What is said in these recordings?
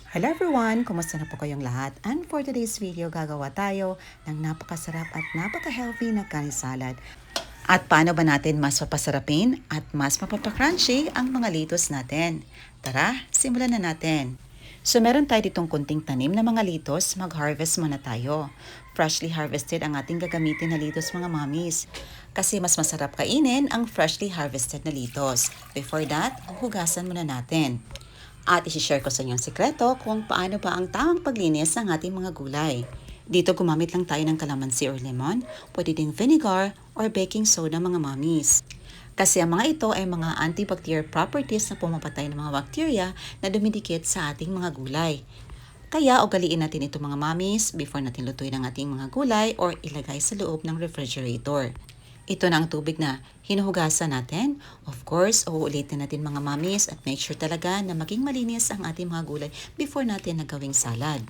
Hello everyone! Kumusta na po kayong lahat? And for today's video, gagawa tayo ng napakasarap at napaka-healthy na kanin salad. At paano ba natin mas papasarapin at mas mapapakrunchy ang mga litos natin? Tara, simulan na natin! So meron tayo ditong kunting tanim na mga litos, mag-harvest muna tayo. Freshly harvested ang ating gagamitin na litos mga mommies. Kasi mas masarap kainin ang freshly harvested na litos. Before that, hugasan muna natin. At isi-share ko sa inyo ang sekreto kung paano ba ang tamang paglinis ng ating mga gulay. Dito gumamit lang tayo ng kalamansi or lemon, pwede din vinegar or baking soda mga mommies. Kasi ang mga ito ay mga antibacterial properties na pumapatay ng mga bacteria na dumidikit sa ating mga gulay. Kaya ugaliin natin ito mga mommies before natin lutuin ang ating mga gulay or ilagay sa loob ng refrigerator. Ito na ang tubig na hinuhugasan natin. Of course, uulitin natin mga mommies at make sure talaga na maging malinis ang ating mga gulay before natin nagawing salad.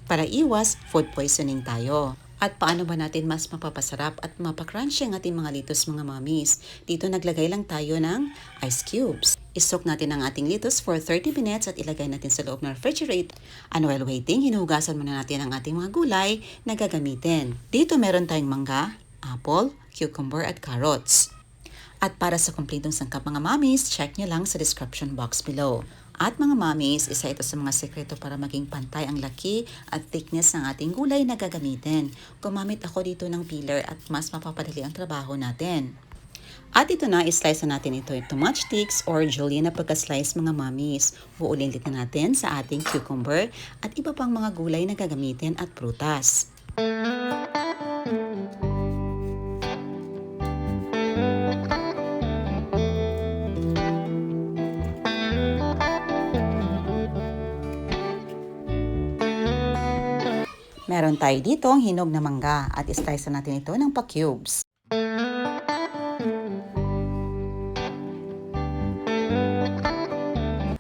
Para iwas food poisoning tayo. At paano ba natin mas mapapasarap at mapakrunchy ang ating mga litos mga mommies? Dito naglagay lang tayo ng ice cubes. Isok natin ang ating litos for 30 minutes at ilagay natin sa loob ng refrigerator. And while waiting, hinuhugasan muna natin ang ating mga gulay na gagamitin. Dito meron tayong mangga, apple, cucumber at carrots. At para sa kumpletong sangkap mga mommies, check nyo lang sa description box below. At mga mommies, isa ito sa mga sekreto para maging pantay ang laki at thickness ng ating gulay na gagamitin. Gumamit ako dito ng peeler at mas mapapadali ang trabaho natin. At ito na, islice na natin ito into matchsticks or julienne na pagka-slice mga mommies. Uulitin natin sa ating cucumber at iba pang mga gulay na gagamitin at prutas. Meron tayo dito ang hinog na mangga at islice natin ito ng pa-cubes.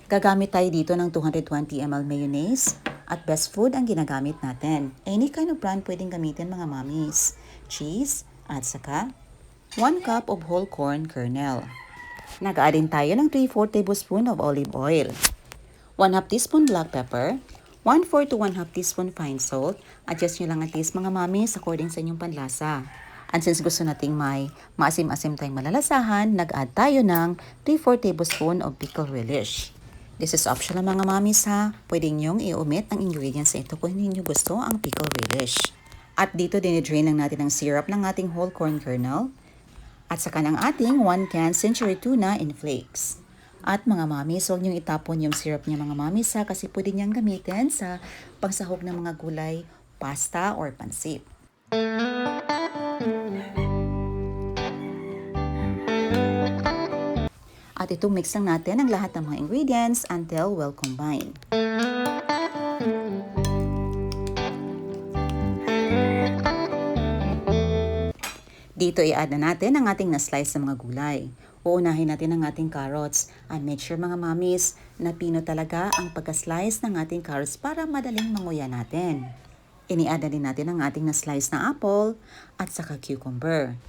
Gagamit tayo dito ng 220 ml mayonnaise at best food ang ginagamit natin. Any kind of brand pwedeng gamitin mga mommies. Cheese at saka 1 cup of whole corn kernel. Nag-add din tayo ng 3/4 tablespoon of olive oil. 1/2 teaspoon black pepper. 1/4 to 1/2 teaspoon fine salt. Adjust nyo lang ang taste mga mommies according sa inyong panlasa. And since gusto nating may maasim-asim tayong malalasahan, nag-add tayo ng 3/4 tablespoon of pickled relish. This is optional mga mommies ha. Pwede nyong i-omit ang ingredients na ito kung hindi nyo gusto ang pickled relish. At dito dinidrain lang natin ang syrup ng ating whole corn kernel. At saka ng ating 1 can century tuna in flakes. At mga mommies, huwag niyong itapon yung syrup niya mga mommies ha, kasi pwede niyang gamitin sa pangsahog ng mga gulay, pasta or pansit. At ito mix lang natin ang lahat ng mga ingredients until well combined. Dito i-add na natin ang ating na-slice sa mga gulay. Uunahin natin ang ating carrots and make sure mga mommies na pino talaga ang pagka-slice ng ating carrots para madaling manguya natin. Ini-add na din natin ang ating na-slice na apple at saka cucumber.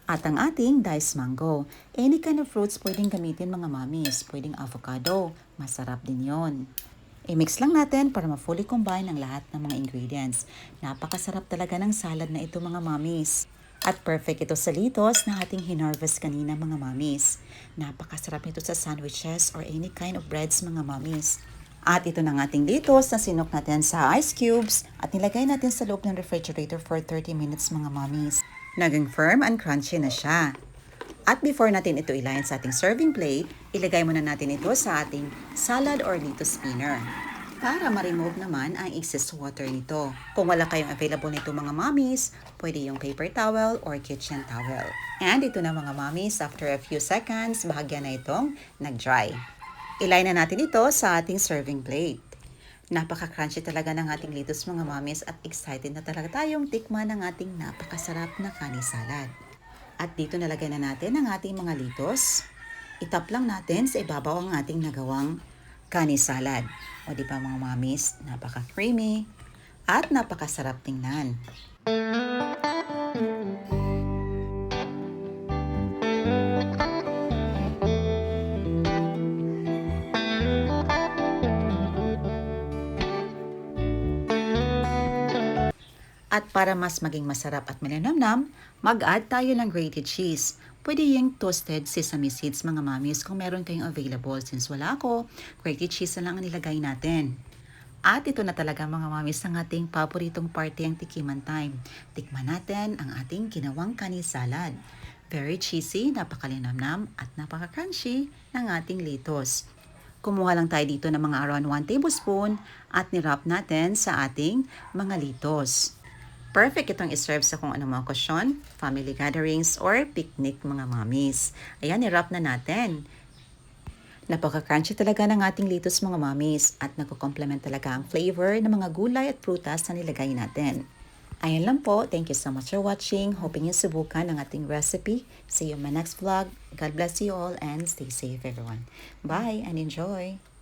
At ang ating diced mango. Any kind of fruits pwedeng gamitin mga mommies. Pwedeng avocado. Masarap din yon. I-mix lang natin para ma-fully combine ang lahat ng mga ingredients. Napakasarap talaga ng salad na ito mga mommies. At perfect ito sa litos na ating hinarvest kanina mga mommies. Napakasarap nito sa sandwiches or any kind of breads mga mommies. At ito na ang ating litos na sinok natin sa ice cubes at nilagay natin sa loob ng refrigerator for 30 minutes mga mommies. Naging firm and crunchy na siya. At before natin ito ilayan sa ating serving plate, ilagay muna natin ito sa ating salad or litos spinner para ma-remove naman ang excess water nito. Kung wala kayong available nito mga mommies, pwede yung paper towel or kitchen towel. And ito na mga mommies, after a few seconds, bahagya na itong nag-dry. Ilay na natin ito sa ating serving plate. Napaka-crunchy talaga ng ating litos mga mommies at excited na talaga tayong tikman ng ating napakasarap na kanin salad. At dito nalagay na natin ang ating mga litos. Itap lang natin sa ibabaw ang ating nagawang kanin salad. O di ba mga mommies, napaka-creamy at napakasarap tingnan. At para mas maging masarap at malinamnam, mag-add tayo ng grated cheese. Pwede yung toasted sesame seeds mga mamis kung meron kayong available. Since wala ako, grated cheese na lang ang nilagay natin. At ito na talaga mga mamis ang ating paboritong party ang tikiman time. Tikman natin ang ating ginawang kanin salad. Very cheesy, napakalinamnam at napaka-crunchy ng ating litos. Kumuha lang tayo dito ng mga around 1 tablespoon at nirap natin sa ating mga litos. Perfect itong iserve sa kung anong mga okasyon, family gatherings, or picnic mga mamis. Ayan, nirap na natin. Napaka-crunchy talaga ng ating litos mga mamis at nagko-complement talaga ang flavor ng mga gulay at prutas na nilagay natin. Ayan lang po. Thank you so much for watching. Hoping yung subukan ang ating recipe. See you in my next vlog. God bless you all and stay safe everyone. Bye and enjoy!